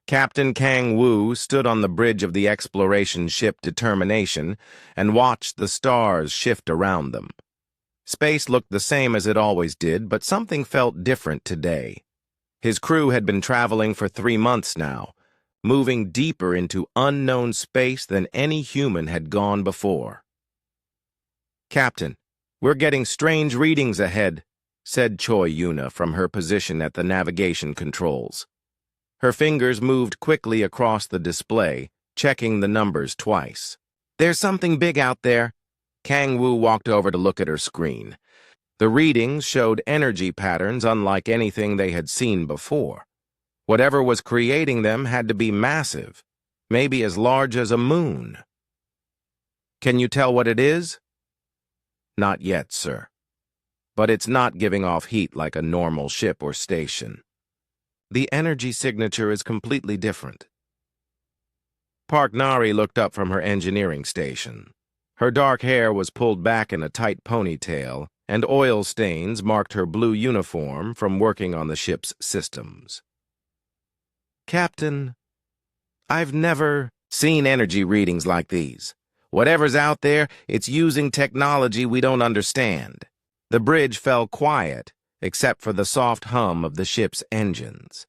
Captain Kang Wu stood on the bridge of the exploration ship Determination and watched the stars shift around them. Space looked the same as it always did, but something felt different today. His crew had been traveling for 3 months now, moving deeper into unknown space than any human had gone before. "Captain, we're getting strange readings ahead," said Choi Yuna from her position at the navigation controls. Her fingers moved quickly across the display, checking the numbers twice. "There's something big out there." Kang Wu walked over to look at her screen. The readings showed energy patterns unlike anything they had seen before. Whatever was creating them had to be massive, maybe as large as a moon. "Can you tell what it is?" "Not yet, sir. But it's not giving off heat like a normal ship or station. The energy signature is completely different." Park Nari looked up from her engineering station. Her dark hair was pulled back in a tight ponytail, and oil stains marked her blue uniform from working on the ship's systems. "Captain, I've never seen energy readings like these. Whatever's out there, it's using technology we don't understand." The bridge fell quiet, except for the soft hum of the ship's engines.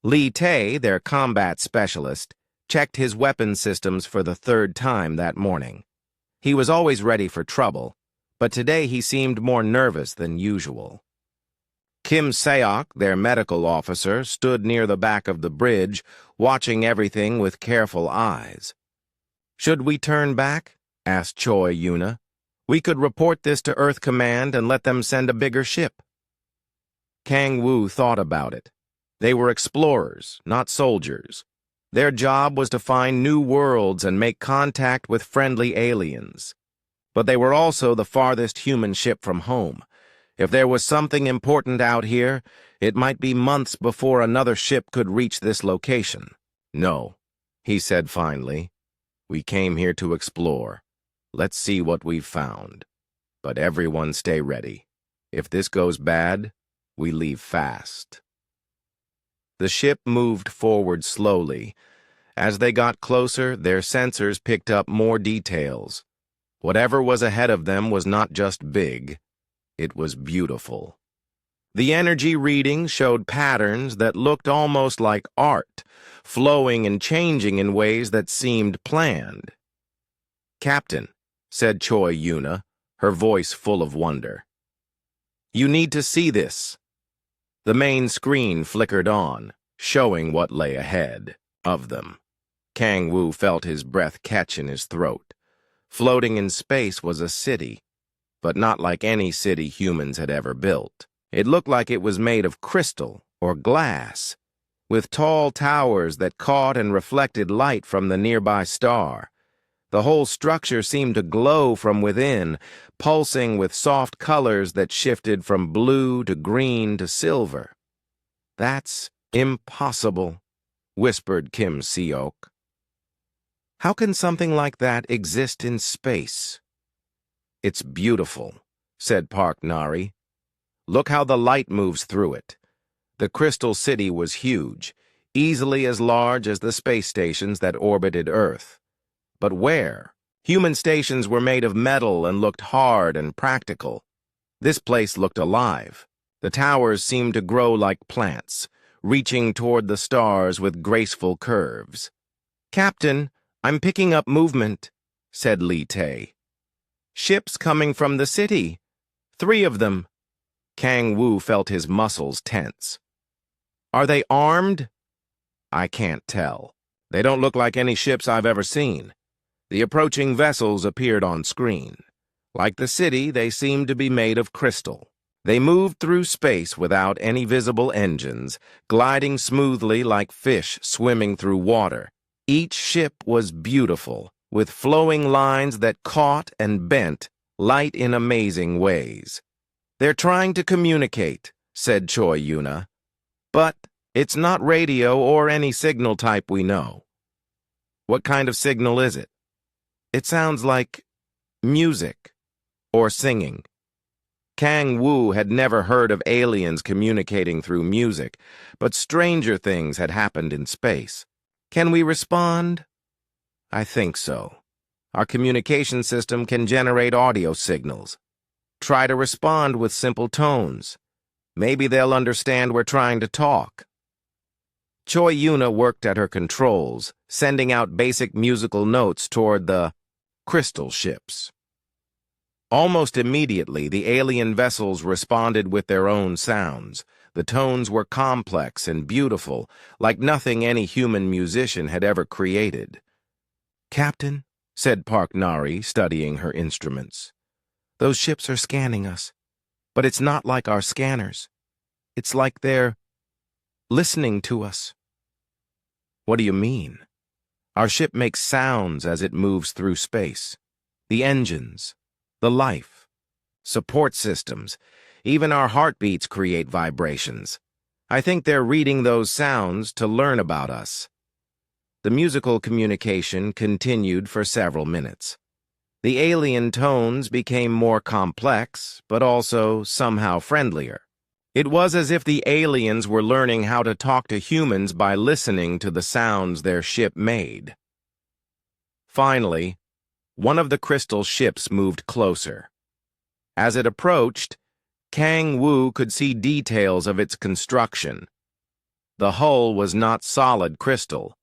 Li Tae, their combat specialist, checked his weapon systems for the 3rd time that morning. He was always ready for trouble, but today he seemed more nervous than usual. Kim Seok, their medical officer, stood near the back of the bridge, watching everything with careful eyes. "Should we turn back?" asked Choi Yuna. "We could report this to Earth Command and let them send a bigger ship." Kang Wu thought about it. They were explorers, not soldiers. Their job was to find new worlds and make contact with friendly aliens. But they were also the farthest human ship from home. If there was something important out here, it might be months before another ship could reach this location. "No," he said finally. "We came here to explore. Let's see what we've found. But everyone stay ready. If this goes bad, we leave fast." The ship moved forward slowly. As they got closer, their sensors picked up more details. Whatever was ahead of them was not just big, it was beautiful. The energy reading showed patterns that looked almost like art, flowing and changing in ways that seemed planned. "Captain," said Choi Yuna, her voice full of wonder. "You need to see this." The main screen flickered on, showing what lay ahead of them. Kang Wu felt his breath catch in his throat. Floating in space was a city, but not like any city humans had ever built. It looked like it was made of crystal or glass, with tall towers that caught and reflected light from the nearby star. The whole structure seemed to glow from within, pulsing with soft colors that shifted from blue to green to silver. "That's impossible," whispered Kim Seok. "How can something like that exist in space?" "It's beautiful," said Park Nari. "Look how the light moves through it." The crystal city was huge, easily as large as the space stations that orbited Earth. But where? Human stations were made of metal and looked hard and practical. This place looked alive. The towers seemed to grow like plants, reaching toward the stars with graceful curves. "Captain, I'm picking up movement," said Li Tae. "Ships coming from the city. 3 of them." Kang Wu felt his muscles tense. "Are they armed?" "I can't tell. They don't look like any ships I've ever seen." The approaching vessels appeared on screen. Like the city, they seemed to be made of crystal. They moved through space without any visible engines, gliding smoothly like fish swimming through water. Each ship was beautiful, with flowing lines that caught and bent light in amazing ways. "They're trying to communicate," said Choi Yuna. "But it's not radio or any signal type we know." "What kind of signal is it?" "It sounds like music or singing." Kang Wu had never heard of aliens communicating through music, but stranger things had happened in space. Can we respond? I think so. Our communication system can generate audio signals. Try to respond with simple tones. Maybe they'll understand we're trying to talk. Choi Yuna worked at her controls, sending out basic musical notes toward the crystal ships. Almost immediately, the alien vessels responded with their own sounds. The tones were complex and beautiful, like nothing any human musician had ever created. "Captain," said Park Nari, studying her instruments, "those ships are scanning us, but it's not like our scanners. It's like they're listening to us." "What do you mean?" "Our ship makes sounds as it moves through space. The engines, the life, support systems, even our heartbeats create vibrations. I think they're reading those sounds to learn about us." The musical communication continued for several minutes. The alien tones became more complex, but also somehow friendlier. It was as if the aliens were learning how to talk to humans by listening to the sounds their ship made. Finally, one of the crystal ships moved closer. As it approached, Kang Wu could see details of its construction. The hull was not solid crystal,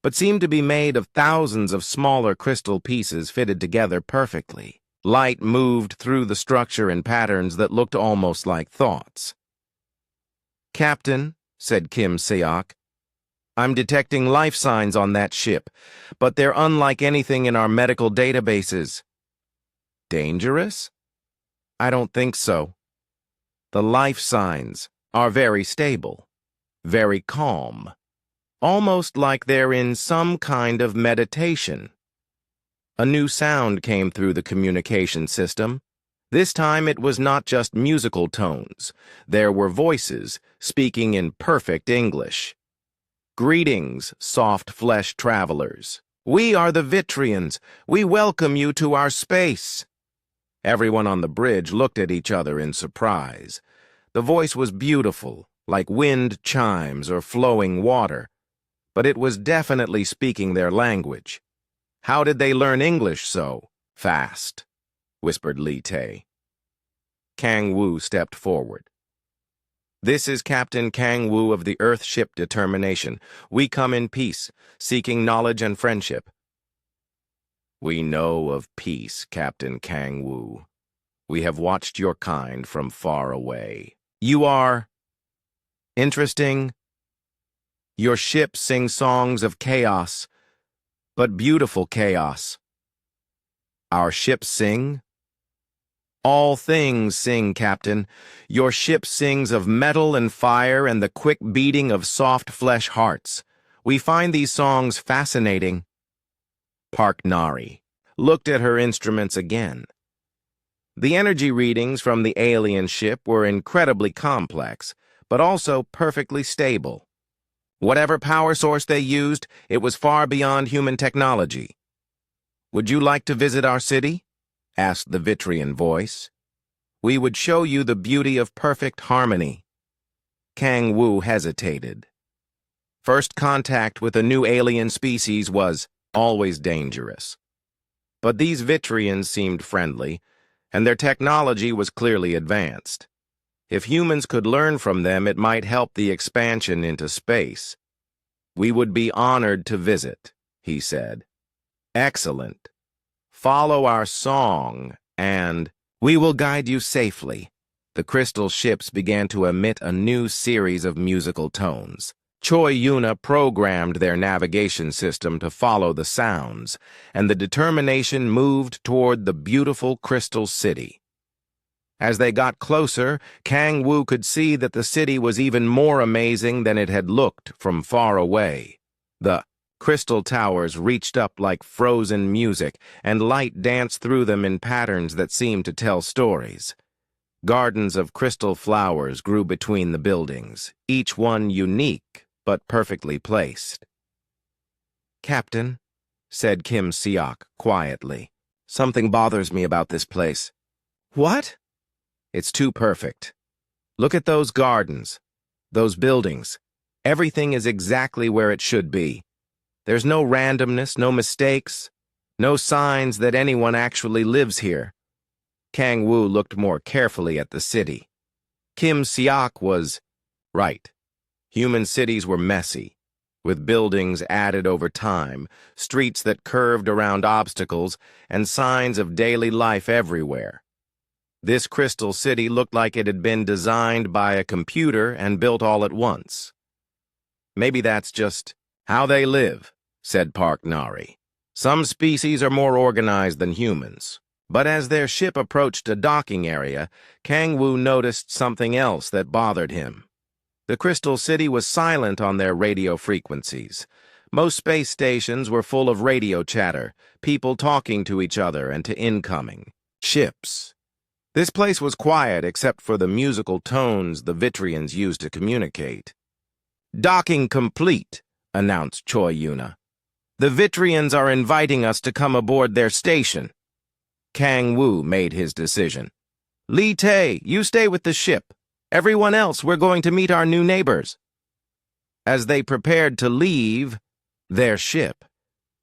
but seemed to be made of thousands of smaller crystal pieces fitted together perfectly. Light moved through the structure in patterns that looked almost like thoughts. "Captain," said Kim Seok, "I'm detecting life signs on that ship, but they're unlike anything in our medical databases." "Dangerous?" "I don't think so. The life signs are very stable, very calm, almost like they're in some kind of meditation." A new sound came through the communication system. This time it was not just musical tones. There were voices speaking in perfect English. "Greetings, soft-flesh travelers. We are the Vitrians. We welcome you to our space." Everyone on the bridge looked at each other in surprise. The voice was beautiful, like wind chimes or flowing water, but it was definitely speaking their language. "How did they learn English so fast?" whispered Li Tae. Kang Wu stepped forward. "This is Captain Kang Wu of the Earth ship Determination. We come in peace, seeking knowledge and friendship." "We know of peace, Captain Kang Wu. We have watched your kind from far away. You are interesting. Your ship sings songs of chaos, but beautiful chaos." "Our ships sing?" "All things sing, Captain. Your ship sings of metal and fire and the quick beating of soft flesh hearts. We find these songs fascinating." Park Nari looked at her instruments again. The energy readings from the alien ship were incredibly complex, but also perfectly stable. Whatever power source they used, it was far beyond human technology. "Would you like to visit our city?" asked the Vitrian voice. "We would show you the beauty of perfect harmony." Kang Wu hesitated. First contact with a new alien species was always dangerous. But these Vitrians seemed friendly, and their technology was clearly advanced. If humans could learn from them, it might help the expansion into space. "We would be honored to visit," he said. "Excellent. Follow our song, and we will guide you safely." The crystal ships began to emit a new series of musical tones. Choi Yuna programmed their navigation system to follow the sounds, and the Determination moved toward the beautiful crystal city. As they got closer, Kang Wu could see that the city was even more amazing than it had looked from far away. The crystal towers reached up like frozen music, and light danced through them in patterns that seemed to tell stories. Gardens of crystal flowers grew between the buildings, each one unique but perfectly placed. "Captain," said Kim Seok quietly, "something bothers me about this place." "What?" It's too perfect. Look at those gardens, those buildings. Everything is exactly where it should be. There's no randomness, no mistakes, no signs that anyone actually lives here. Kang Wu looked more carefully at the city. Kim Seok was right. Human cities were messy, with buildings added over time, streets that curved around obstacles, and signs of daily life everywhere. This crystal city looked like it had been designed by a computer and built all at once. Maybe that's just how they live, said Park Nari. Some species are more organized than humans. But as their ship approached a docking area, Kang Wu noticed something else that bothered him. The Crystal City was silent on their radio frequencies. Most space stations were full of radio chatter, people talking to each other and to incoming ships. This place was quiet except for the musical tones the Vitrians used to communicate. "Docking complete," announced Choi Yuna. "The Vitrians are inviting us to come aboard their station." Kang Wu made his decision. "Li Tae, you stay with the ship. Everyone else, we're going to meet our new neighbors." As they prepared to leave their ship,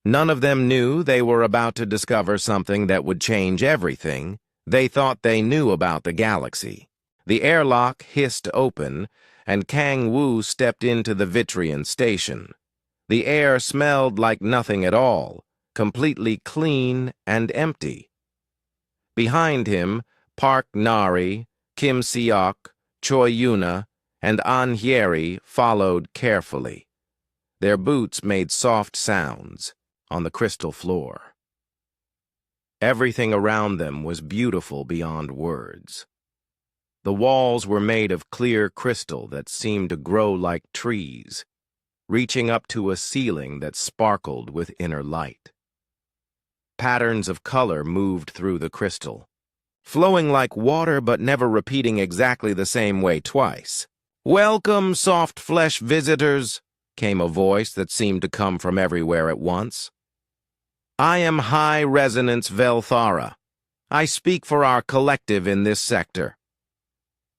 none of them knew they were about to discover something that would change everything they thought they knew about the galaxy. The airlock hissed open, and Kang Wu stepped into the Vitrian station. The air smelled like nothing at all, completely clean and empty. Behind him, Park Nari, Kim Seok, Choi Yuna, and An Hyeri followed carefully. Their boots made soft sounds on the crystal floor. Everything around them was beautiful beyond words. The walls were made of clear crystal that seemed to grow like trees, reaching up to a ceiling that sparkled with inner light. Patterns of color moved through the crystal, flowing like water but never repeating exactly the same way twice. "Welcome, soft flesh visitors," came a voice that seemed to come from everywhere at once. "I am High Resonance Velthara. I speak for our collective in this sector."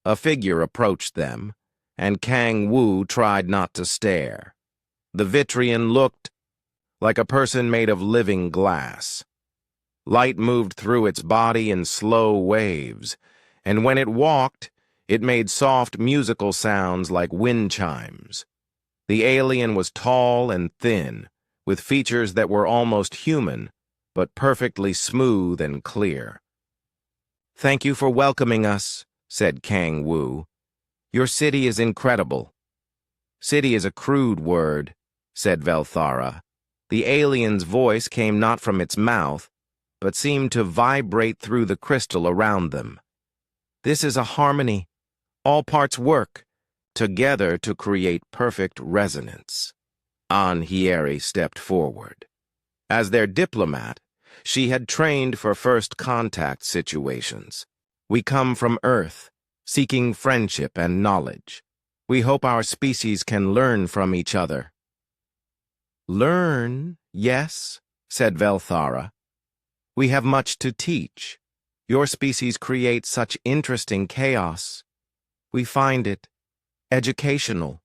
A figure approached them, and Kang Wu tried not to stare. The Vitrian looked like a person made of living glass. Light moved through its body in slow waves, and when it walked, it made soft musical sounds like wind chimes. The alien was tall and thin, with features that were almost human, but perfectly smooth and clear. "Thank you for welcoming us," said Kang Wu. "Your city is incredible." "City is a crude word," said Velthara. The alien's voice came not from its mouth, but seemed to vibrate through the crystal around them. "This is a harmony. All parts work together to create perfect resonance." An Hyeri stepped forward. As their diplomat, she had trained for first contact situations. "We come from Earth, seeking friendship and knowledge. We hope our species can learn from each other." "Learn, yes," said Velthara. "We have much to teach. Your species creates such interesting chaos. We find it educational."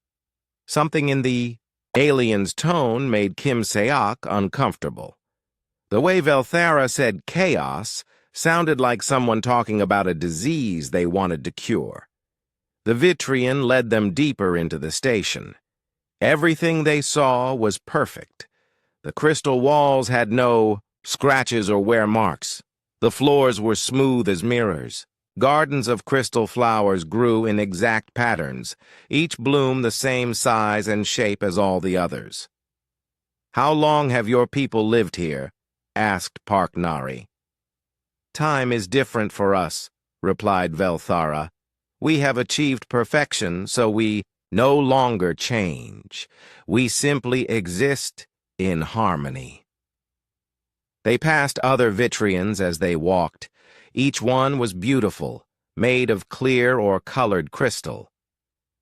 Something in the alien's tone made Kim Seok uncomfortable. The way Velthara said chaos sounded like someone talking about a disease they wanted to cure. The Vitrian led them deeper into the station. Everything they saw was perfect. The crystal walls had no scratches or wear marks. The floors were smooth as mirrors. Gardens of crystal flowers grew in exact patterns, each bloom the same size and shape as all the others. "How long have your people lived here?" asked Park Nari. "Time is different for us," replied Velthara. "We have achieved perfection, so we no longer change. We simply exist in harmony." They passed other Vitrians as they walked. Each one was beautiful, made of clear or colored crystal.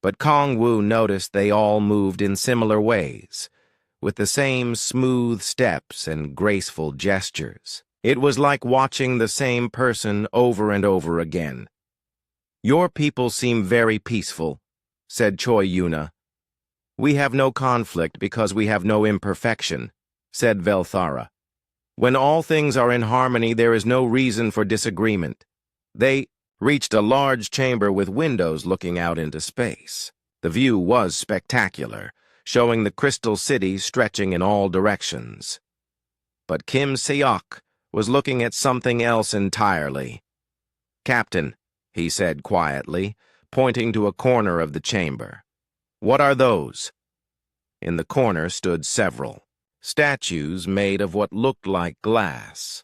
But Kang Wu noticed they all moved in similar ways, with the same smooth steps and graceful gestures. It was like watching the same person over and over again. Your people seem very peaceful, said Choi Yuna. We have no conflict because we have no imperfection, said Velthara. When all things are in harmony, there is no reason for disagreement. They reached a large chamber with windows looking out into space. The view was spectacular, showing the crystal city stretching in all directions. But Kim Seok was looking at something else entirely. Captain, he said quietly, pointing to a corner of the chamber. What are those? In the corner stood several statues made of what looked like glass.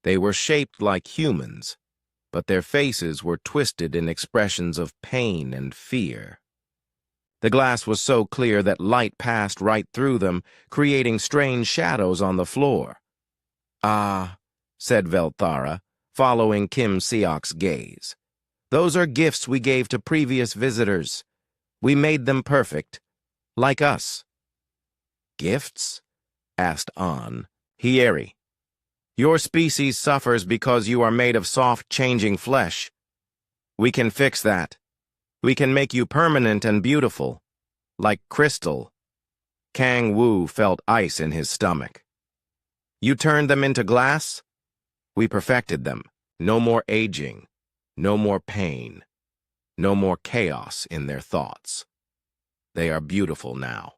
They were shaped like humans, but their faces were twisted in expressions of pain and fear. The glass was so clear that light passed right through them, creating strange shadows on the floor. Ah, said Velthara, following Kim Seok's gaze. Those are gifts we gave to previous visitors. We made them perfect, like us. Gifts? Asked An. Hieri. Your species suffers because you are made of soft, changing flesh. We can fix that. We can make you permanent and beautiful, like crystal. Kang Wu felt ice in his stomach. You turned them into glass? We perfected them. No more aging, no more pain, no more chaos in their thoughts. They are beautiful now,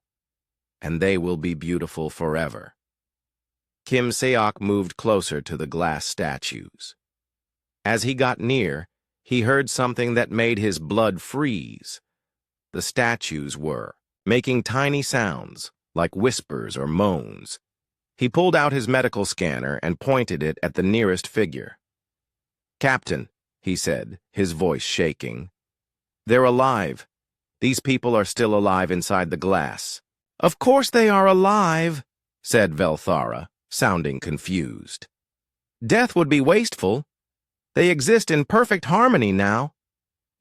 and they will be beautiful forever. Kim Seok moved closer to the glass statues. As he got near, he heard something that made his blood freeze. The statues were making tiny sounds, like whispers or moans. He pulled out his medical scanner and pointed it at the nearest figure. Captain, he said, his voice shaking. They're alive. These people are still alive inside the glass. Of course they are alive, said Velthara, sounding confused. Death would be wasteful. They exist in perfect harmony now.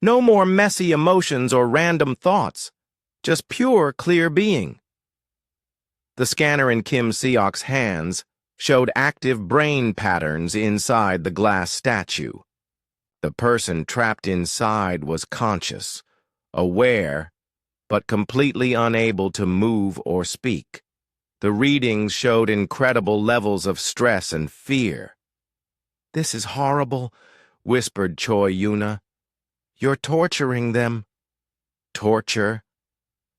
No more messy emotions or random thoughts. Just pure, clear being. The scanner in Kim Seok's hands showed active brain patterns inside the glass statue. The person trapped inside was conscious, aware, but completely unable to move or speak. The readings showed incredible levels of stress and fear. This is horrible, whispered Choi Yuna. You're torturing them. Torture?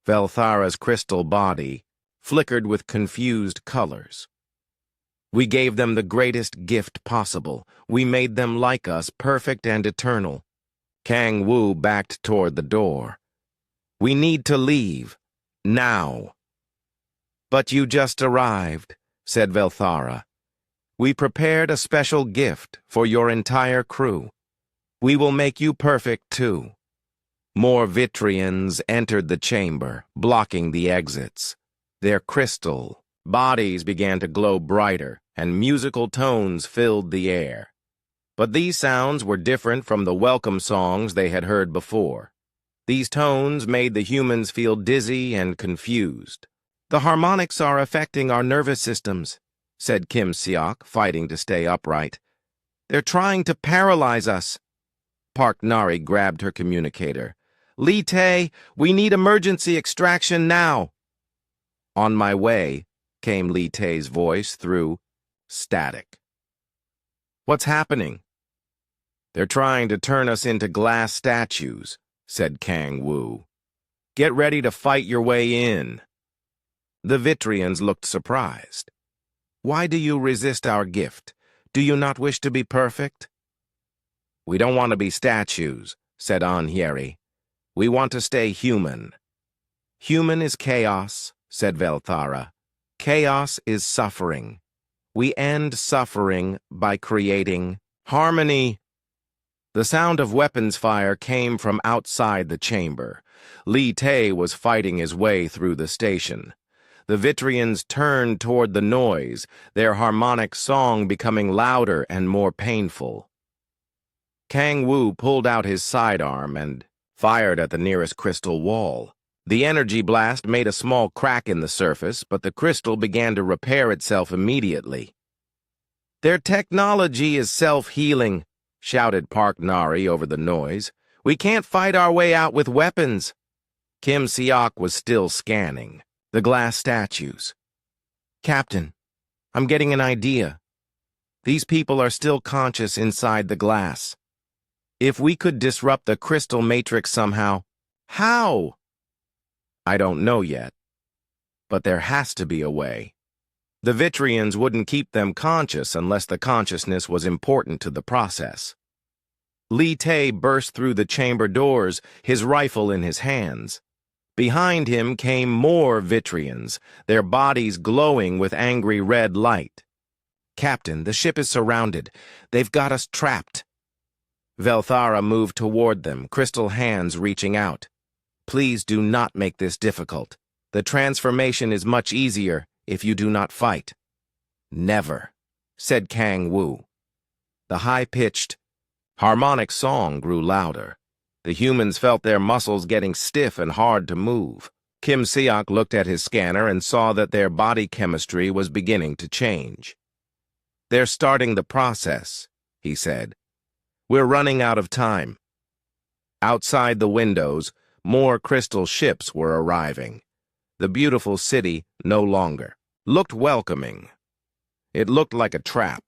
Velthara's crystal body flickered with confused colors. We gave them the greatest gift possible. We made them like us, perfect and eternal. Kang Wu backed toward the door. We need to leave. Now. But you just arrived, said Velthara. We prepared a special gift for your entire crew. We will make you perfect, too. More Vitrians entered the chamber, blocking the exits. Their crystal bodies began to glow brighter, and musical tones filled the air. But these sounds were different from the welcome songs they had heard before. These tones made the humans feel dizzy and confused. The harmonics are affecting our nervous systems, said Kim Seok, fighting to stay upright. They're trying to paralyze us. Park Nari grabbed her communicator. Lee Tae, we need emergency extraction now. On my way, came Lee Tae's voice through static. What's happening? They're trying to turn us into glass statues, said Kang Wu. Get ready to fight your way in. The Vitrians looked surprised. Why do you resist our gift? Do you not wish to be perfect? We don't want to be statues, said Anhieri. We want to stay human. Human is chaos, said Velthara. Chaos is suffering. We end suffering by creating harmony. The sound of weapons fire came from outside the chamber. Lee Tae was fighting his way through the station. The Vitrians turned toward the noise, their harmonic song becoming louder and more painful. Kang Wu pulled out his sidearm and fired at the nearest crystal wall. The energy blast made a small crack in the surface, but the crystal began to repair itself immediately. Their technology is self-healing, shouted Park Nari over the noise. "We can't fight our way out with weapons." Kim Seok was still scanning the glass statues. "Captain, I'm getting an idea. These people are still conscious inside the glass. If we could disrupt the crystal matrix somehow." "How?" "I don't know yet, but there has to be a way. The Vitrians wouldn't keep them conscious unless the consciousness was important to the process." Li Tae burst through the chamber doors, his rifle in his hands. Behind him came more Vitrians, their bodies glowing with angry red light. "Captain, the ship is surrounded. They've got us trapped." Velthara moved toward them, crystal hands reaching out. "Please do not make this difficult. The transformation is much easier if you do not fight." "Never," said Kang Wu. The high-pitched, harmonic song grew louder. The humans felt their muscles getting stiff and hard to move. Kim Seok looked at his scanner and saw that their body chemistry was beginning to change. "They're starting the process," he said. "We're running out of time." Outside the windows, more crystal ships were arriving. The beautiful city no longer looked welcoming. It looked like a trap.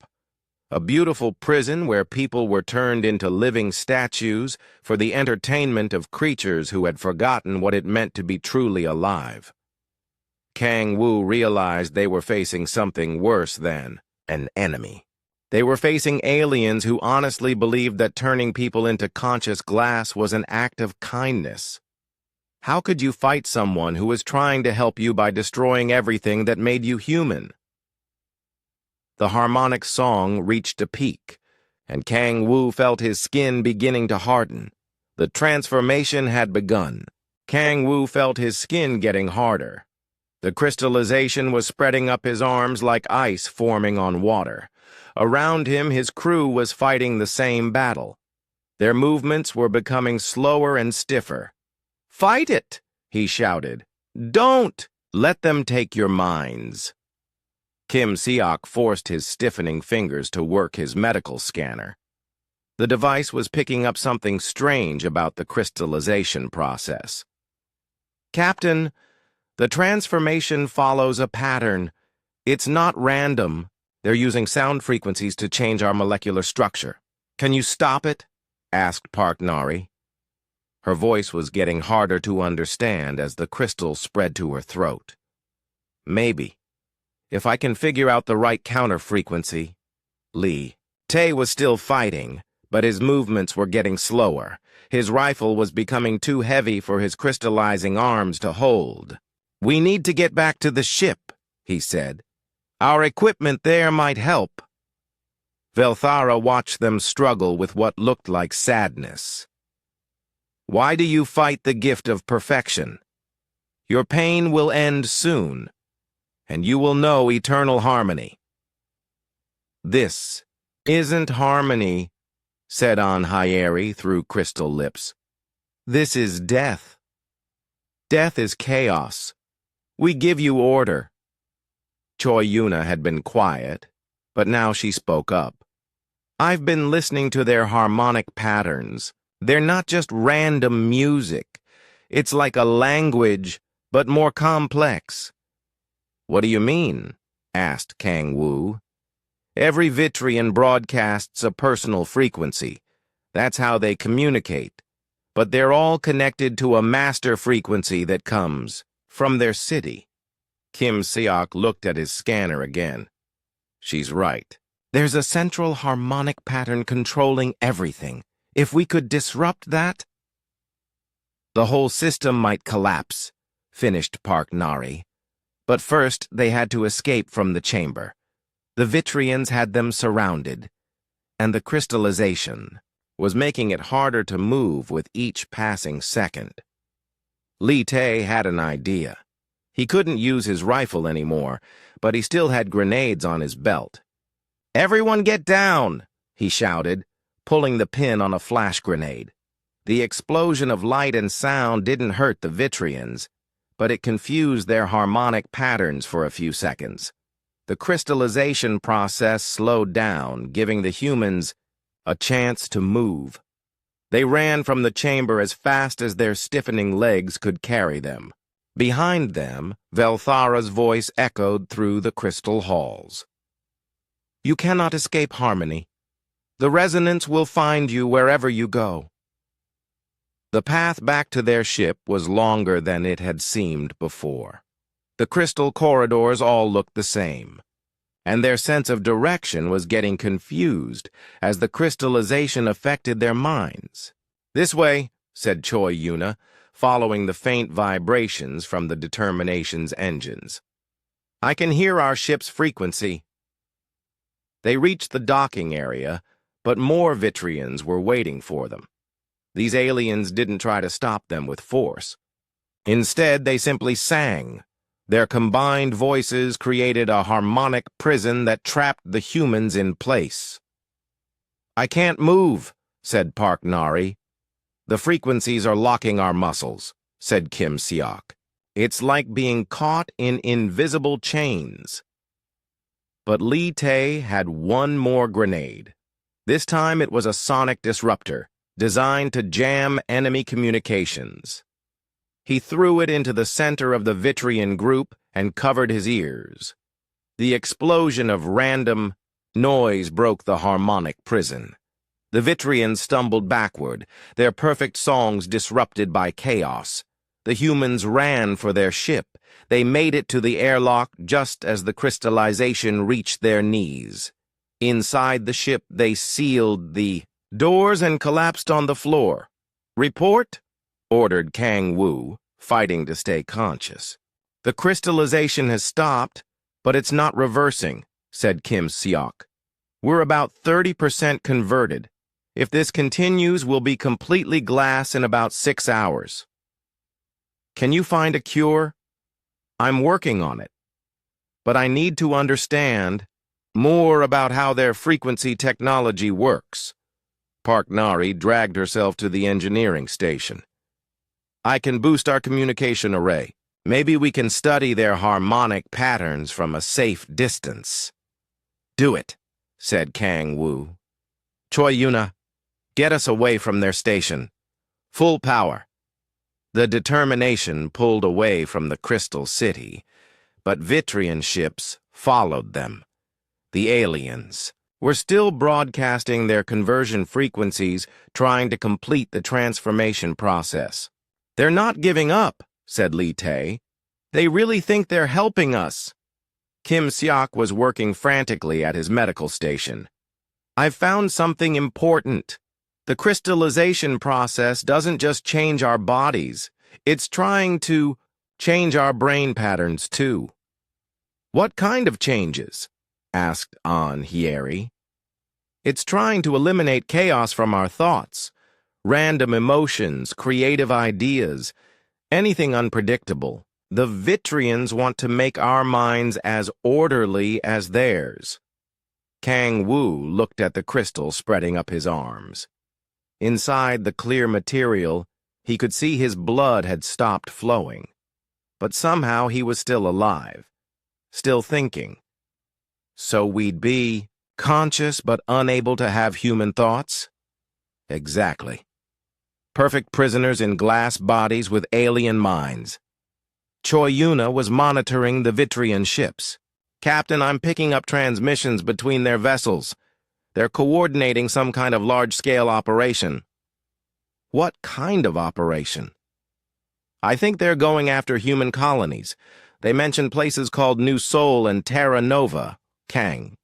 A beautiful prison where people were turned into living statues for the entertainment of creatures who had forgotten what it meant to be truly alive. Kang Wu realized they were facing something worse than an enemy. They were facing aliens who honestly believed that turning people into conscious glass was an act of kindness. How could you fight someone who was trying to help you by destroying everything that made you human? The harmonic song reached a peak, and Kang Wu felt his skin beginning to harden. The transformation had begun. Kang Wu felt his skin getting harder. The crystallization was spreading up his arms like ice forming on water. Around him, his crew was fighting the same battle. Their movements were becoming slower and stiffer. "Fight it!" he shouted. "Don't let them take your minds." Kim Seok forced his stiffening fingers to work his medical scanner. The device was picking up something strange about the crystallization process. "Captain, the transformation follows a pattern. It's not random. They're using sound frequencies to change our molecular structure. Can you stop it?" asked Park Nari. Her voice was getting harder to understand as the crystal spread to her throat. "Maybe. If I can figure out the right counter-frequency." Li Tae was still fighting, but his movements were getting slower. His rifle was becoming too heavy for his crystallizing arms to hold. "We need to get back to the ship," he said. "Our equipment there might help." Velthara watched them struggle with what looked like sadness. "Why do you fight the gift of perfection? Your pain will end soon, and you will know eternal harmony." "This isn't harmony," said Anhyeri through crystal lips. "This is death. Death is chaos. We give you order." Choi Yuna had been quiet, but now she spoke up. "I've been listening to their harmonic patterns. They're not just random music. It's like a language, but more complex." "What do you mean?" asked Kang Wu. "Every Vitrian broadcasts a personal frequency. That's how they communicate. But they're all connected to a master frequency that comes from their city." Kim Seok looked at his scanner again. "She's right. There's a central harmonic pattern controlling everything. If we could disrupt that, the whole system might collapse," finished Park Nari. But first, they had to escape from the chamber. The Vitrians had them surrounded, and the crystallization was making it harder to move with each passing second. Li Tae had an idea. He couldn't use his rifle anymore, but he still had grenades on his belt. "Everyone get down!" he shouted, pulling the pin on a flash grenade. The explosion of light and sound didn't hurt the Vitrians, but it confused their harmonic patterns for a few seconds. The crystallization process slowed down, giving the humans a chance to move. They ran from the chamber as fast as their stiffening legs could carry them. Behind them, Velthara's voice echoed through the crystal halls. "You cannot escape harmony. The resonance will find you wherever you go." The path back to their ship was longer than it had seemed before. The crystal corridors all looked the same, and their sense of direction was getting confused as the crystallization affected their minds. "This way," said Choi Yuna, following the faint vibrations from the Determination's engines. "I can hear our ship's frequency." They reached the docking area, but more Vitrians were waiting for them. These aliens didn't try to stop them with force. Instead, they simply sang. Their combined voices created a harmonic prison that trapped the humans in place. "I can't move," said Park Nari. "The frequencies are locking our muscles," said Kim Seok. "It's like being caught in invisible chains." But Lee Tae had one more grenade. This time it was a sonic disruptor, designed to jam enemy communications. He threw it into the center of the Vitrian group and covered his ears. The explosion of random noise broke the harmonic prison. The Vitrians stumbled backward, their perfect songs disrupted by chaos. The humans ran for their ship. They made it to the airlock just as the crystallization reached their knees. Inside the ship, they sealed the doors and collapsed on the floor. "Report," ordered Kang Wu, fighting to stay conscious. "The crystallization has stopped, but it's not reversing," said Kim Seok. "We're about 30% converted. If this continues, we'll be completely glass in about 6 hours. Can you find a cure? I'm working on it. But I need to understand more about how their frequency technology works." Park Nari dragged herself to the engineering station. "I can boost our communication array. Maybe we can study their harmonic patterns from a safe distance." "Do it," said Kang Wu. "Choi Yuna, get us away from their station. Full power." The Determination pulled away from the Crystal City, but Vitrian ships followed them. The aliens were still broadcasting their conversion frequencies, trying to complete the transformation process. "They're not giving up," said Lee Tae. "They really think they're helping us." Kim Seok was working frantically at his medical station. "I've found something important. The crystallization process doesn't just change our bodies. It's trying to change our brain patterns, too." "What kind of changes?" asked An Hyeri. "It's trying to eliminate chaos from our thoughts, random emotions, creative ideas, anything unpredictable. The Vitrians want to make our minds as orderly as theirs." Kang Wu looked at the crystal spreading up his arms. Inside the clear material, he could see his blood had stopped flowing. But somehow he was still alive, still thinking. "So we'd be conscious but unable to have human thoughts?" "Exactly. Perfect prisoners in glass bodies with alien minds." Choi Yuna was monitoring the Vitrian ships. "Captain, I'm picking up transmissions between their vessels. They're coordinating some kind of large-scale operation." "What kind of operation?" "I think they're going after human colonies. They mentioned places called New Sol and Terra Nova." Kang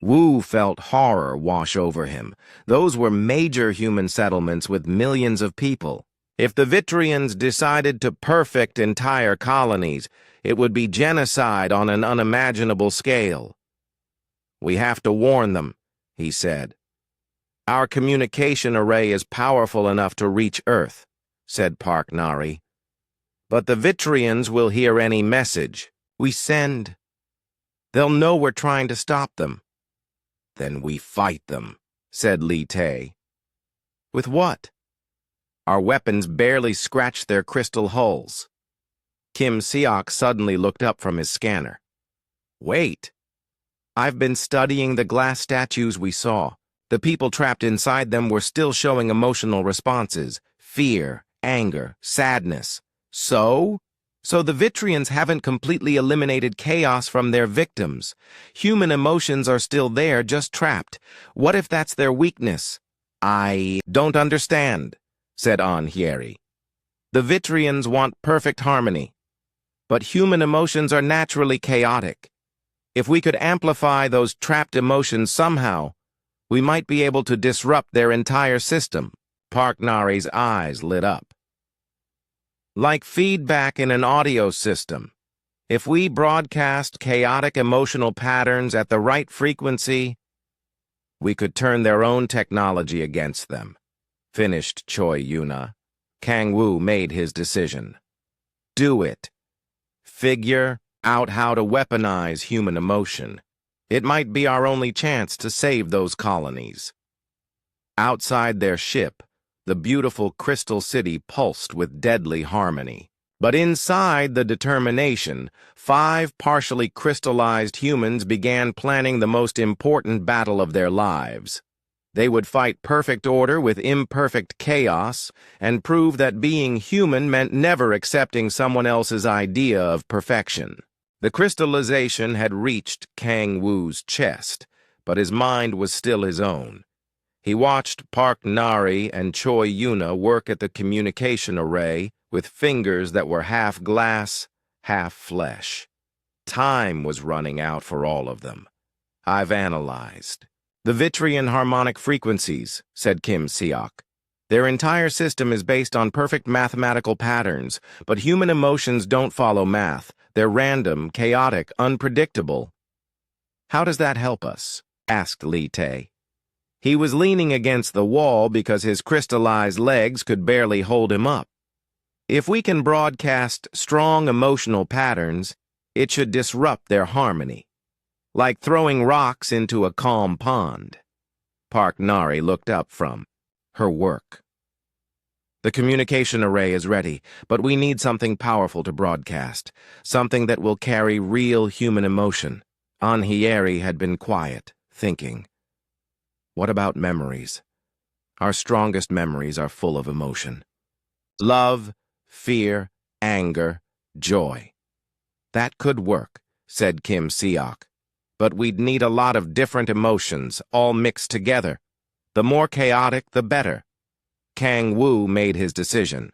Wu felt horror wash over him. Those were major human settlements with millions of people. If the Vitrians decided to perfect entire colonies, it would be genocide on an unimaginable scale. "We have to warn them," he said. "Our communication array is powerful enough to reach Earth," said Park Nari. "But the Vitrians will hear any message we send. They'll know we're trying to stop them." "Then we fight them," said Lee Tae. "With what?" "Our weapons barely scratch their crystal hulls." Kim Seok suddenly looked up from his scanner. "Wait. I've been studying the glass statues we saw. The people trapped inside them were still showing emotional responses: fear, anger, sadness. So the Vitrians haven't completely eliminated chaos from their victims. Human emotions are still there, just trapped. What if that's their weakness? I don't understand, said Anhieri. The Vitrians want perfect harmony, but human emotions are naturally chaotic. If we could amplify those trapped emotions somehow, we might be able to disrupt their entire system. Parknari's eyes lit up. Like feedback in an audio system. If we broadcast chaotic emotional patterns at the right frequency, we could turn their own technology against them, finished Choi Yuna. Kang Wu made his decision. Do it. Figure out how to weaponize human emotion. It might be our only chance to save those colonies. Outside their ship, the beautiful crystal city pulsed with deadly harmony. But inside the determination, 5 partially crystallized humans began planning the most important battle of their lives. They would fight perfect order with imperfect chaos and prove that being human meant never accepting someone else's idea of perfection. The crystallization had reached Kang Wu's chest, but his mind was still his own. He watched Park Nari and Choi Yuna work at the communication array with fingers that were half glass, half flesh. Time was running out for all of them. I've analyzed. The Vitrian harmonic frequencies, said Kim Seok. Their entire system is based on perfect mathematical patterns, but human emotions don't follow math. They're random, chaotic, unpredictable. How does that help us? Asked Li Tae. He was leaning against the wall because his crystallized legs could barely hold him up. If we can broadcast strong emotional patterns, it should disrupt their harmony. Like throwing rocks into a calm pond. Park Nari looked up from her work. The communication array is ready, but we need something powerful to broadcast, something that will carry real human emotion. Anhieri had been quiet, thinking. What about memories? Our strongest memories are full of emotion. Love, fear, anger, joy. That could work, said Kim Seok. But we'd need a lot of different emotions, all mixed together. The more chaotic, the better. Kang Wu made his decision.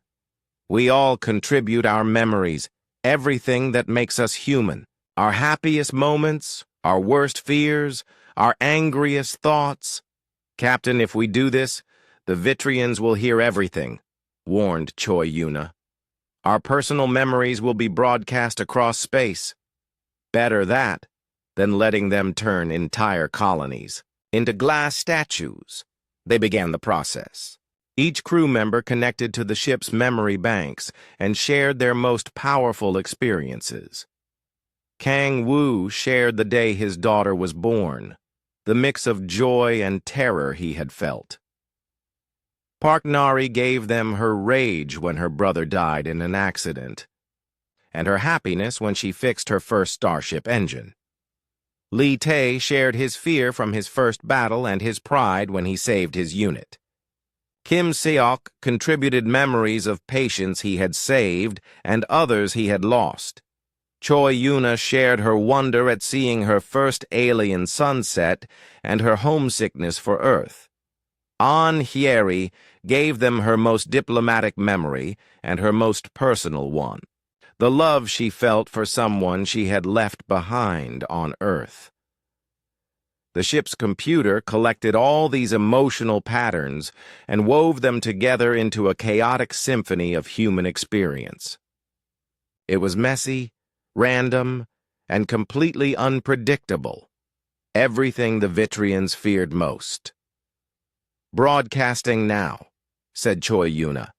We all contribute our memories, everything that makes us human. Our happiest moments, our worst fears, our angriest thoughts. Captain, if we do this, the Vitrians will hear everything, warned Choi Yuna. Our personal memories will be broadcast across space. Better that than letting them turn entire colonies into glass statues. They began the process. Each crew member connected to the ship's memory banks and shared their most powerful experiences. Kang Wu shared the day his daughter was born, the mix of joy and terror he had felt. Park Nari gave them her rage when her brother died in an accident, and her happiness when she fixed her first starship engine. Li Tae shared his fear from his first battle and his pride when he saved his unit. Kim Seok contributed memories of patients he had saved and others he had lost. Choi Yuna shared her wonder at seeing her first alien sunset and her homesickness for Earth. Anhieri gave them her most diplomatic memory and her most personal one, the love she felt for someone she had left behind on Earth. The ship's computer collected all these emotional patterns and wove them together into a chaotic symphony of human experience. It was messy, random, and completely unpredictable. Everything the Vitrians feared most. Broadcasting now, said Choi Yuna.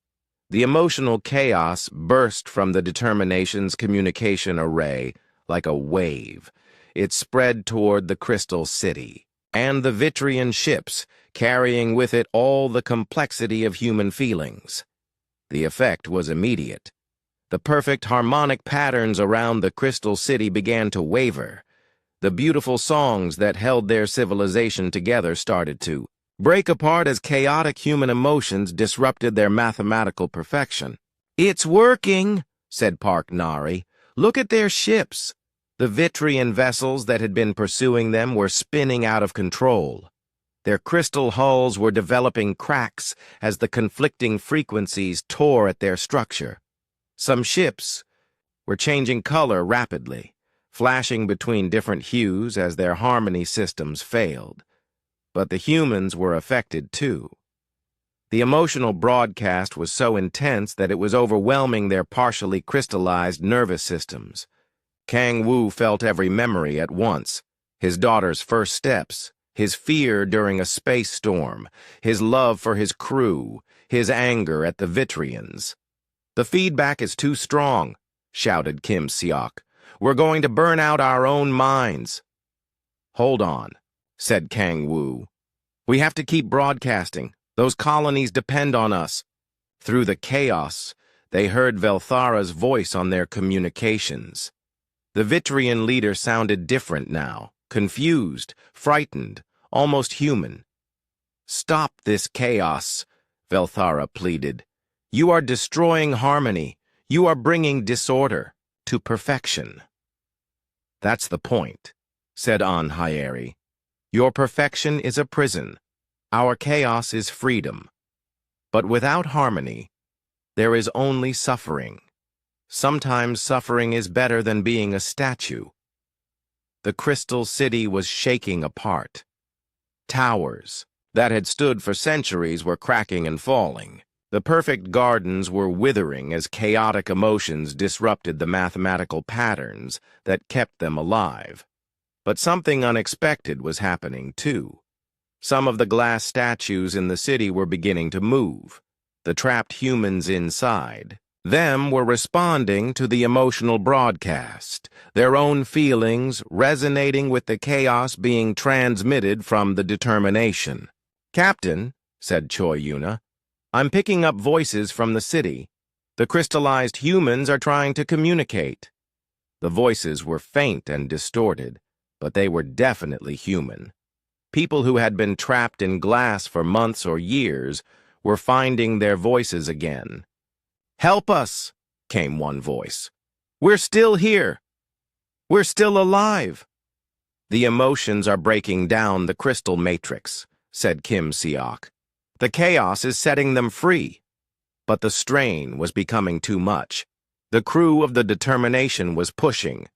The emotional chaos burst from the Determination's communication array like a wave. It spread toward the Crystal City, and the Vitrian ships, carrying with it all the complexity of human feelings. The effect was immediate. The perfect harmonic patterns around the Crystal City began to waver. The beautiful songs that held their civilization together started to break apart as chaotic human emotions disrupted their mathematical perfection. "It's working," said Park Nari. "Look at their ships." The Vitrian vessels that had been pursuing them were spinning out of control. Their crystal hulls were developing cracks as the conflicting frequencies tore at their structure. Some ships were changing color rapidly, flashing between different hues as their harmony systems failed. But the humans were affected too. The emotional broadcast was so intense that it was overwhelming their partially crystallized nervous systems. Kang Wu felt every memory at once: his daughter's first steps, his fear during a space storm, his love for his crew, his anger at the Vitrians. "The feedback is too strong," shouted Kim Seok. "We're going to burn out our own minds." "Hold on," said Kang Wu. "We have to keep broadcasting. Those colonies depend on us." Through the chaos, they heard Velthara's voice on their communications. The Vitrian leader sounded different now, confused, frightened, almost human. "Stop this chaos," Velthara pleaded. "You are destroying harmony. You are bringing disorder to perfection." "That's the point," said An Hyeri. "Your perfection is a prison. Our chaos is freedom. But without harmony, there is only suffering. Sometimes suffering is better than being a statue." The crystal city was shaking apart. Towers that had stood for centuries were cracking and falling. The perfect gardens were withering as chaotic emotions disrupted the mathematical patterns that kept them alive. But something unexpected was happening too. Some of the glass statues in the city were beginning to move. The trapped humans inside them were responding to the emotional broadcast, their own feelings resonating with the chaos being transmitted from the determination. "Captain," said Choi Yuna, "I'm picking up voices from the city. The crystallized humans are trying to communicate." The voices were faint and distorted, but they were definitely human. People who had been trapped in glass for months or years were finding their voices again. "Help us," came one voice. "We're still here. We're still alive." "The emotions are breaking down the crystal matrix," said Kim Seok. "The chaos is setting them free." But the strain was becoming too much. The crew of the Determination was pushing,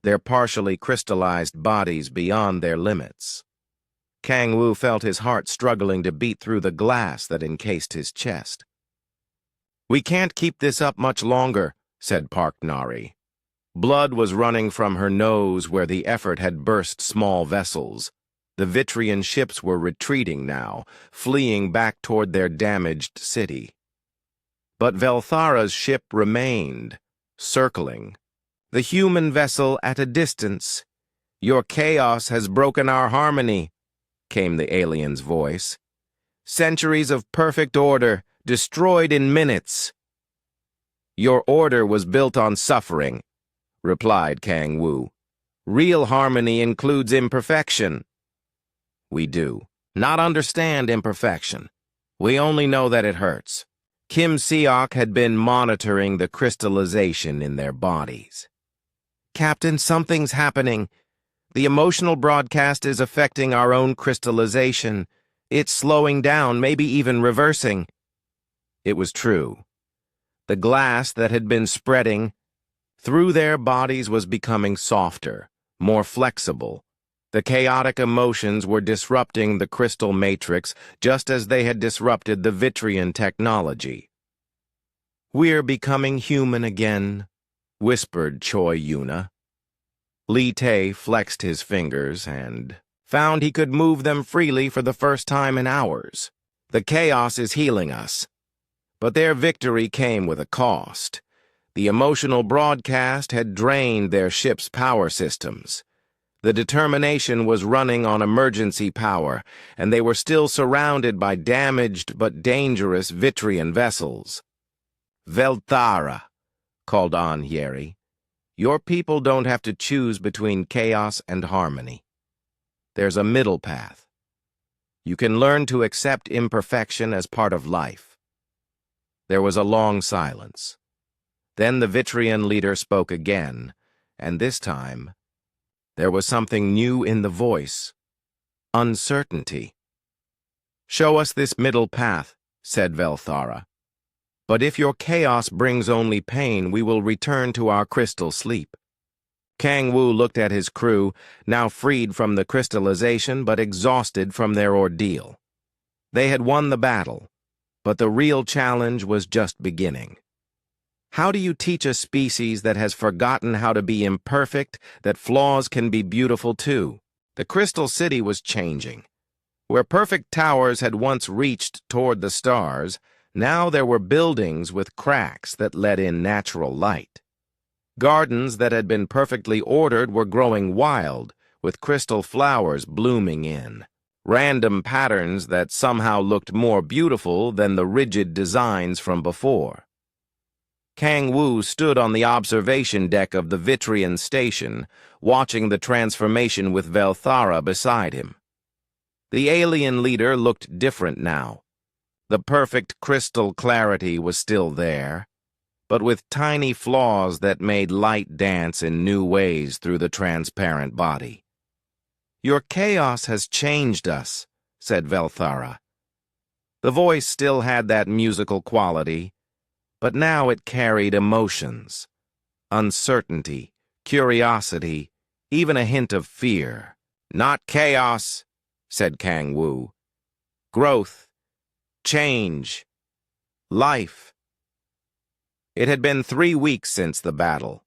their partially crystallized bodies beyond their limits. Kang Wu felt his heart struggling to beat through the glass that encased his chest. "We can't keep this up much longer," said Park Nari. Blood was running from her nose where the effort had burst small vessels. The Vitrian ships were retreating now, fleeing back toward their damaged city. But Velthara's ship remained, circling. "The human vessel at a distance. Your chaos has broken our harmony," came the alien's voice. "Centuries of perfect order destroyed in minutes." "Your order was built on suffering," replied Kang Wu. "Real harmony includes imperfection." "We do not understand imperfection. We only know that it hurts." Kim Seok had been monitoring the crystallization in their bodies. "Captain, something's happening. The emotional broadcast is affecting our own crystallization. It's slowing down, maybe even reversing." It was true. The glass that had been spreading through their bodies was becoming softer, more flexible. The chaotic emotions were disrupting the crystal matrix just as they had disrupted the Vitrian technology. "We're becoming human again," whispered Choi Yuna. Li Tae flexed his fingers and found he could move them freely for the first time in hours. "The chaos is healing us." But their victory came with a cost. The emotional broadcast had drained their ship's power systems. The Determination was running on emergency power, and they were still surrounded by damaged but dangerous Vitrian vessels. "Velthara," called An Hyeri, "your people don't have to choose between chaos and harmony. There's a middle path. You can learn to accept imperfection as part of life. There was a long silence. Then the Vitrian leader spoke again, and this time, there was something new in the voice. Uncertainty. "Show us this middle path," said Velthara. "But if your chaos brings only pain, we will return to our crystal sleep." Kang Wu looked at his crew, now freed from the crystallization but exhausted from their ordeal. They had won the battle, but the real challenge was just beginning. How do you teach a species that has forgotten how to be imperfect that flaws can be beautiful too? The Crystal City was changing. Where perfect towers had once reached toward the stars, now there were buildings with cracks that let in natural light. Gardens that had been perfectly ordered were growing wild, with crystal flowers blooming in. Random patterns that somehow looked more beautiful than the rigid designs from before. Kang Wu stood on the observation deck of the Vitrian station, watching the transformation with Velthara beside him. The alien leader looked different now. The perfect crystal clarity was still there, but with tiny flaws that made light dance in new ways through the transparent body. "Your chaos has changed us," said Velthara. The voice still had that musical quality, but now it carried emotions. Uncertainty, curiosity, even a hint of fear. "Not chaos," said Kang Wu. "Growth, change, life." It had been 3 weeks since the battle.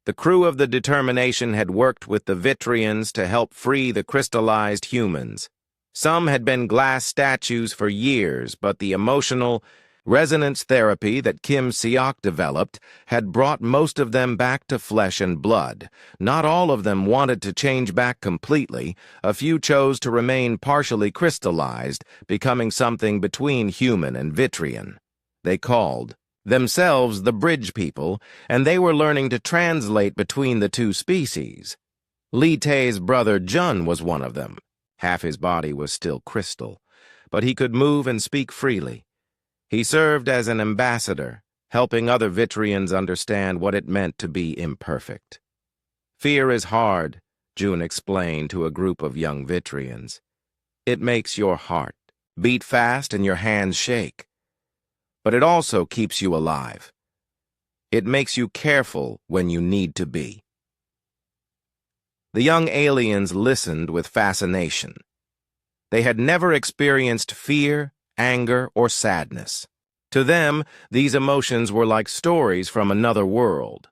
The crew of the Determination had worked with the Vitrians to help free the crystallized humans. Some had been glass statues for years, but the emotional resonance therapy that Kim Seok developed had brought most of them back to flesh and blood. Not all of them wanted to change back completely. A few chose to remain partially crystallized, becoming something between human and Vitrian. They called themselves the Bridge People, and they were learning to translate between the two species. Li Tei's brother Jun was one of them. Half his body was still crystal, but he could move and speak freely. He served as an ambassador, helping other Vitrians understand what it meant to be imperfect. "Fear is hard," Jun explained to a group of young Vitrians. "It makes your heart beat fast and your hands shake. But it also keeps you alive. It makes you careful when you need to be." The young aliens listened with fascination. They had never experienced fear, anger, or sadness. To them, these emotions were like stories from another world.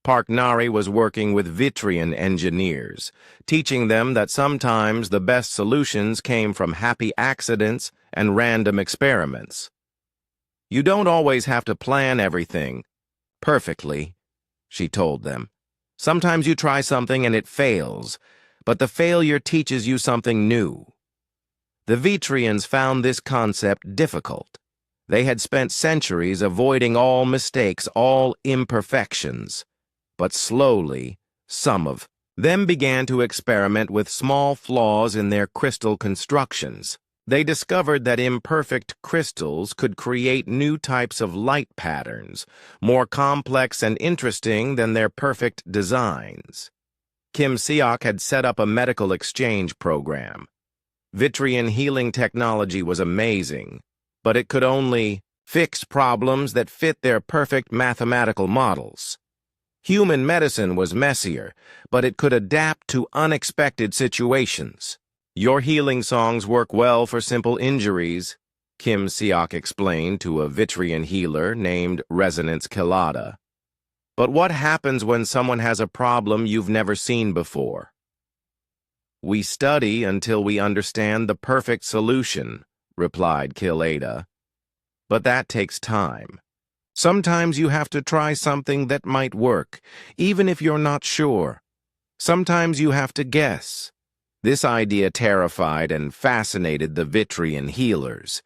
Park Nari was working with Vitrian engineers, teaching them that sometimes the best solutions came from happy accidents and random experiments. "You don't always have to plan everything perfectly," she told them. "Sometimes you try something and it fails, but the failure teaches you something new." The Vitrians found this concept difficult. They had spent centuries avoiding all mistakes, all imperfections. But slowly, some of them began to experiment with small flaws in their crystal constructions. They discovered that imperfect crystals could create new types of light patterns, more complex and interesting than their perfect designs. Kim Seok had set up a medical exchange program. Vitrian healing technology was amazing, but it could only fix problems that fit their perfect mathematical models. Human medicine was messier, but it could adapt to unexpected situations. "Your healing songs work well for simple injuries," Kim Seok explained to a Vitrian healer named Resonance Kilada. "But what happens when someone has a problem you've never seen before?" "We study until we understand the perfect solution," replied Kilada. "But that takes time. Sometimes you have to try something that might work, even if you're not sure. Sometimes you have to guess." This idea terrified and fascinated the Vitrian healers.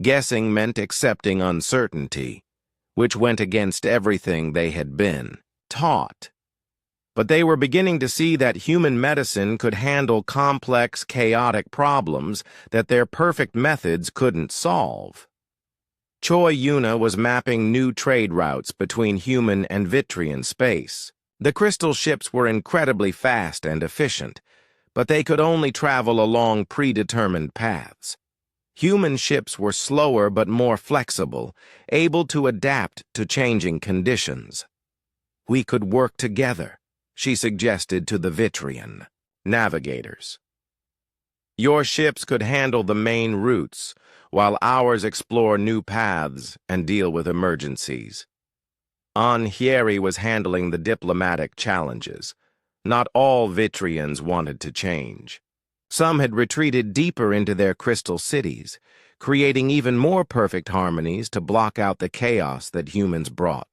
Guessing meant accepting uncertainty, which went against everything they had been taught. But they were beginning to see that human medicine could handle complex, chaotic problems that their perfect methods couldn't solve. Choi Yuna was mapping new trade routes between human and Vitrian space. The crystal ships were incredibly fast and efficient, but they could only travel along predetermined paths. Human ships were slower but more flexible, able to adapt to changing conditions. "We could work together," she suggested to the Vitrian navigators. "Your ships could handle the main routes, while ours explore new paths and deal with emergencies." Anhieri was handling the diplomatic challenges. Not all Vitrians wanted to change. Some had retreated deeper into their crystal cities, creating even more perfect harmonies to block out the chaos that humans brought.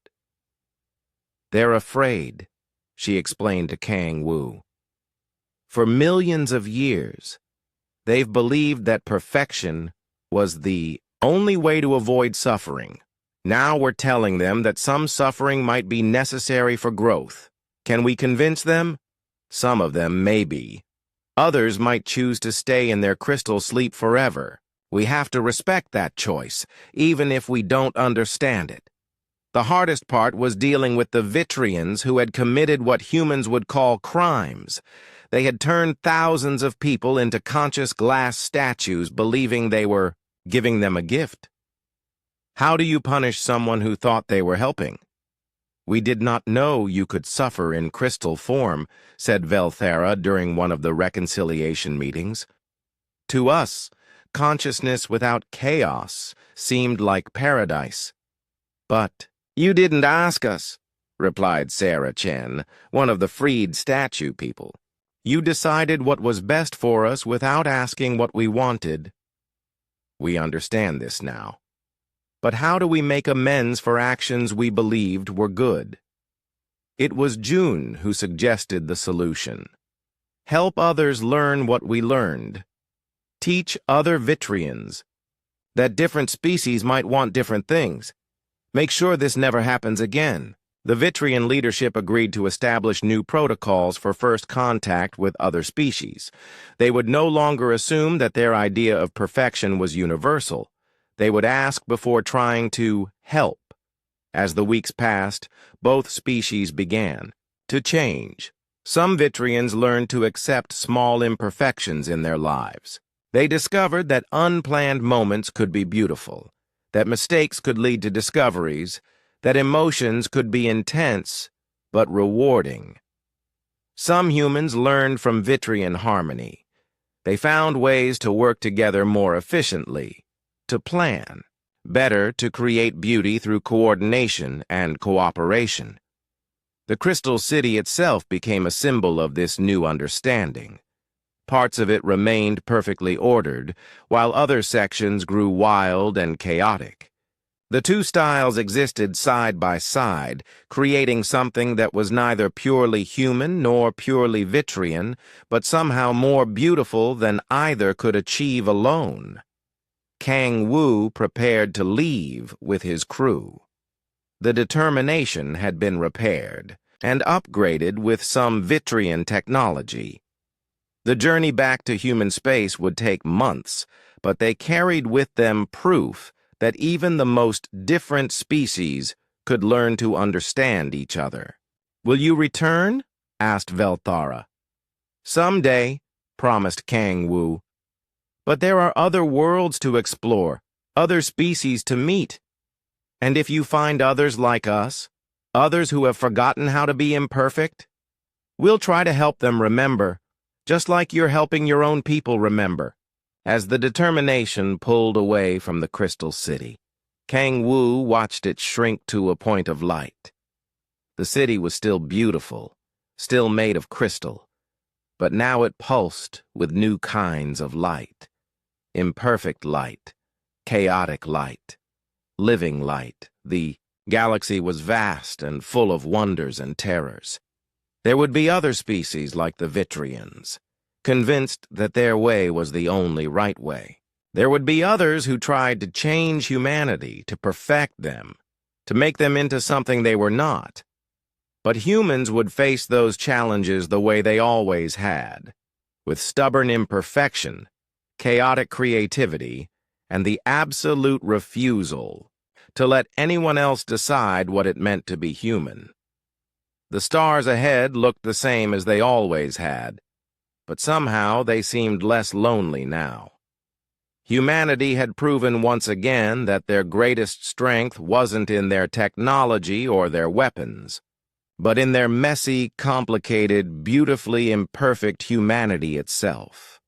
"They're afraid," she explained to Kang Wu. "For millions of years, they've believed that perfection was the only way to avoid suffering. Now we're telling them that some suffering might be necessary for growth. Can we convince them? Some of them, maybe. Others might choose to stay in their crystal sleep forever. We have to respect that choice, even if we don't understand it." The hardest part was dealing with the Vitrians who had committed what humans would call crimes. They had turned thousands of people into conscious glass statues, believing they were giving them a gift. "How do you punish someone who thought they were helping?" "We did not know you could suffer in crystal form," said Velthera during one of the reconciliation meetings. "To us, consciousness without chaos seemed like paradise." "But you didn't ask us," replied Sarah Chen, one of the freed statue people. "You decided what was best for us without asking what we wanted." "We understand this now. But how do we make amends for actions we believed were good?" It was June who suggested the solution. "Help others learn what we learned. Teach other Vitrians that different species might want different things. Make sure this never happens again." The Vitrian leadership agreed to establish new protocols for first contact with other species. They would no longer assume that their idea of perfection was universal. They would ask before trying to help. As the weeks passed, both species began to change. Some Vitrians learned to accept small imperfections in their lives. They discovered that unplanned moments could be beautiful, that mistakes could lead to discoveries, that emotions could be intense but rewarding. Some humans learned from Vitrian harmony. They found ways to work together more efficiently, to plan better, to create beauty through coordination and cooperation. The Crystal City itself became a symbol of this new understanding. Parts of it remained perfectly ordered, while other sections grew wild and chaotic. The two styles existed side by side, creating something that was neither purely human nor purely Vitrian, but somehow more beautiful than either could achieve alone. Kang Wu prepared to leave with his crew. The Determination had been repaired and upgraded with some Vitrian technology. The journey back to human space would take months, but they carried with them proof that even the most different species could learn to understand each other. "Will you return?" asked Velthara. "Someday," promised Kang Wu. "But there are other worlds to explore, other species to meet. And if you find others like us, others who have forgotten how to be imperfect, we'll try to help them remember, just like you're helping your own people remember." As the Determination pulled away from the Crystal City, Kang Wu watched it shrink to a point of light. The city was still beautiful, still made of crystal, but now it pulsed with new kinds of light. Imperfect light, chaotic light, living light. The galaxy was vast and full of wonders and terrors. There would be other species like the Vitrians, convinced that their way was the only right way. There would be others who tried to change humanity, to perfect them, to make them into something they were not. But humans would face those challenges the way they always had, with stubborn imperfection, chaotic creativity, and the absolute refusal to let anyone else decide what it meant to be human. The stars ahead looked the same as they always had, but somehow they seemed less lonely now. Humanity had proven once again that their greatest strength wasn't in their technology or their weapons, but in their messy, complicated, beautifully imperfect humanity itself.